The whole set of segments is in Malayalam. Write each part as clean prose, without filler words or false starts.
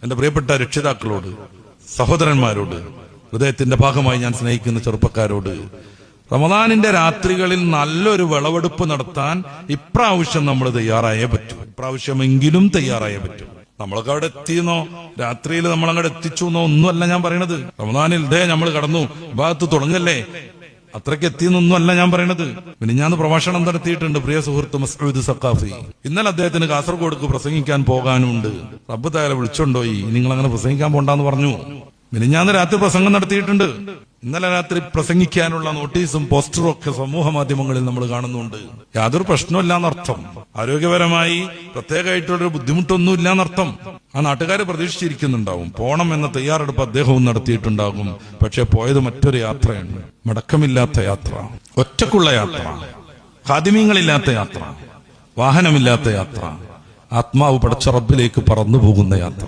എന്റെ പ്രിയപ്പെട്ട രക്ഷിതാക്കളോട്, സഹോദരന്മാരോട്, ഹൃദയത്തിന്റെ ഭാഗമായി ഞാൻ സ്നേഹിക്കുന്ന ചെറുപ്പക്കാരോട്, റമദാനിന്റെ രാത്രികളിൽ നല്ലൊരു വിളവെടുപ്പ് നടത്താൻ ഇപ്രാവശ്യം നമ്മൾ തയ്യാറായേ പറ്റൂ. ഇപ്രാവശ്യമെങ്കിലും തയ്യാറായേ പറ്റൂ. നമ്മളൊക്കെ അവിടെ എത്തിയെന്നോ രാത്രിയിൽ നമ്മളങ്ങടെ എത്തിച്ചു എന്നോ ഒന്നുമല്ല ഞാൻ പറയണത്. റമദാനിൽ നമ്മൾ കടന്നു ഭാഗത്ത് തുടങ്ങല്ലേ, അത്രയ്ക്ക് എത്തിയെന്നൊന്നുമല്ല ഞാൻ പറയണത്. മിനിഞ്ഞാന്ന് പ്രഭാഷണം നടത്തിയിട്ടുണ്ട് പ്രിയ സുഹൃത്ത് മസ്ഊദ് സഖാഫി. ഇന്നലെ അദ്ദേഹത്തിന് കാസർഗോഡ് പ്രസംഗിക്കാൻ പോകാനുണ്ട്. റബ്ബ് താല വിളിച്ചോണ്ടോയി, നിങ്ങൾ അങ്ങനെ പ്രസംഗിക്കാൻ പോണ്ടെന്ന് പറഞ്ഞു. മിനിഞ്ഞാന്ന് രാത്രി പ്രസംഗം നടത്തിയിട്ടുണ്ട്. ഇന്നലെ രാത്രി പ്രസംഗിക്കാനുള്ള നോട്ടീസും പോസ്റ്ററും ഒക്കെ സമൂഹ മാധ്യമങ്ങളിൽ നമ്മൾ കാണുന്നുണ്ട്. യാതൊരു പ്രശ്നമില്ലാന്നർത്ഥം. ആരോഗ്യപരമായി പ്രത്യേകമായിട്ടുള്ളൊരു ബുദ്ധിമുട്ടൊന്നും ഇല്ലാന്നർത്ഥം. ആ നാട്ടുകാർ പ്രതീക്ഷിച്ചിരിക്കുന്നുണ്ടാവും. പോണം എന്ന തയ്യാറെടുപ്പ് അദ്ദേഹവും നടത്തിയിട്ടുണ്ടാകും. പക്ഷെ പോയത് മറ്റൊരു യാത്രയാണ്. മടക്കമില്ലാത്ത യാത്ര, ഒറ്റക്കുള്ള യാത്ര, ഖാദിമീങ്ങളില്ലാത്ത യാത്ര, വാഹനമില്ലാത്ത യാത്ര, ആത്മാവ് പടച്ച റബ്ബിലേക്ക് പറന്നു പോകുന്ന യാത്ര.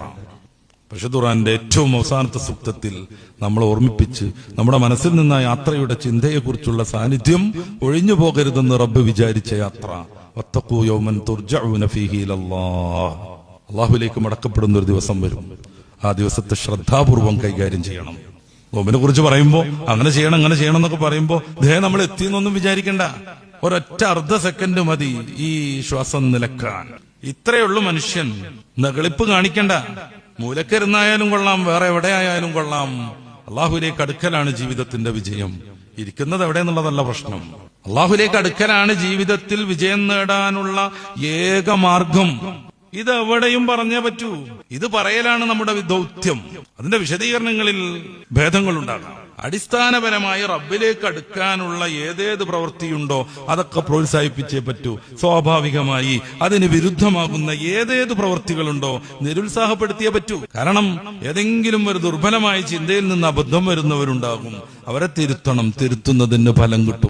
പരിശുദ്ധ ഖുർആന്റെ ഏറ്റവും അവസാനത്തെ സൂക്തത്തിൽ നമ്മൾ ഓർമ്മിപ്പിച്ച് നമ്മുടെ മനസ്സിൽ നിന്ന് ആ യാത്രയുടെ ചിന്തയെക്കുറിച്ചുള്ള സാന്നിധ്യം ഒഴിഞ്ഞു പോകരുതെന്ന് റബ്ബ് വിചാരിച്ച യാത്ര. വത്തഖൂ യൗമൻ തുർജഊന ഫീഹി ഇലല്ലാഹ്. അല്ലാഹുവിലേക്ക് മടക്കപ്പെടുന്ന ഒരു ദിവസം വരും. ആ ദിവസത്തെ ശ്രദ്ധാപൂർവം കൈകാര്യം ചെയ്യണം. നോമ്പിനെ കുറിച്ച് പറയുമ്പോ അങ്ങനെ ചെയ്യണം ഇങ്ങനെ ചെയ്യണം എന്നൊക്കെ പറയുമ്പോ നമ്മൾ എത്തിയെന്നൊന്നും വിചാരിക്കണ്ട. ഒരൊറ്റ അർദ്ധ സെക്കൻഡ് മതി ഈ ശ്വാസം നിലക്കാൻ. ഇത്രയുള്ളൂ മനുഷ്യൻ. നെകളിപ്പ് കാണിക്കണ്ട. മൂലക്കരുന്നായാലും കൊള്ളാം, വേറെ എവിടെ ആയാലും കൊള്ളാം. അള്ളാഹുലേക്ക് അടുക്കലാണ് ജീവിതത്തിന്റെ വിജയം. ഇരിക്കുന്നത് എവിടെയെന്നുള്ളതല്ല പ്രശ്നം. അള്ളാഹുലേക്ക് അടുക്കലാണ് ജീവിതത്തിൽ വിജയം നേടാനുള്ള ഏക മാർഗം. ഇതെവിടെയും പറഞ്ഞേ പറ്റൂ. ഇത് പറയലാണ് നമ്മുടെ ദൗത്യം. അതിന്റെ വിശദീകരണങ്ങളിൽ ഭേദങ്ങളുണ്ടാകാം. അടിസ്ഥാനപരമായി റബ്ബിലേക്ക് അടുക്കാനുള്ള ഏതേത് പ്രവൃത്തിയുണ്ടോ അതൊക്കെ പ്രോത്സാഹിപ്പിച്ചേ പറ്റൂ. സ്വാഭാവികമായി അതിന് വിരുദ്ധമാകുന്ന ഏതേത് പ്രവൃത്തികളുണ്ടോ നിരുത്സാഹപ്പെടുത്തിയേ പറ്റൂ. കാരണം ഏതെങ്കിലും ഒരു ദുർബലമായ ചിന്തയിൽ നിന്ന് അബദ്ധം വരുന്നവരുണ്ടാകും. അവരെ തിരുത്തണം. തിരുത്തുന്നതിന് ഫലം കിട്ടും.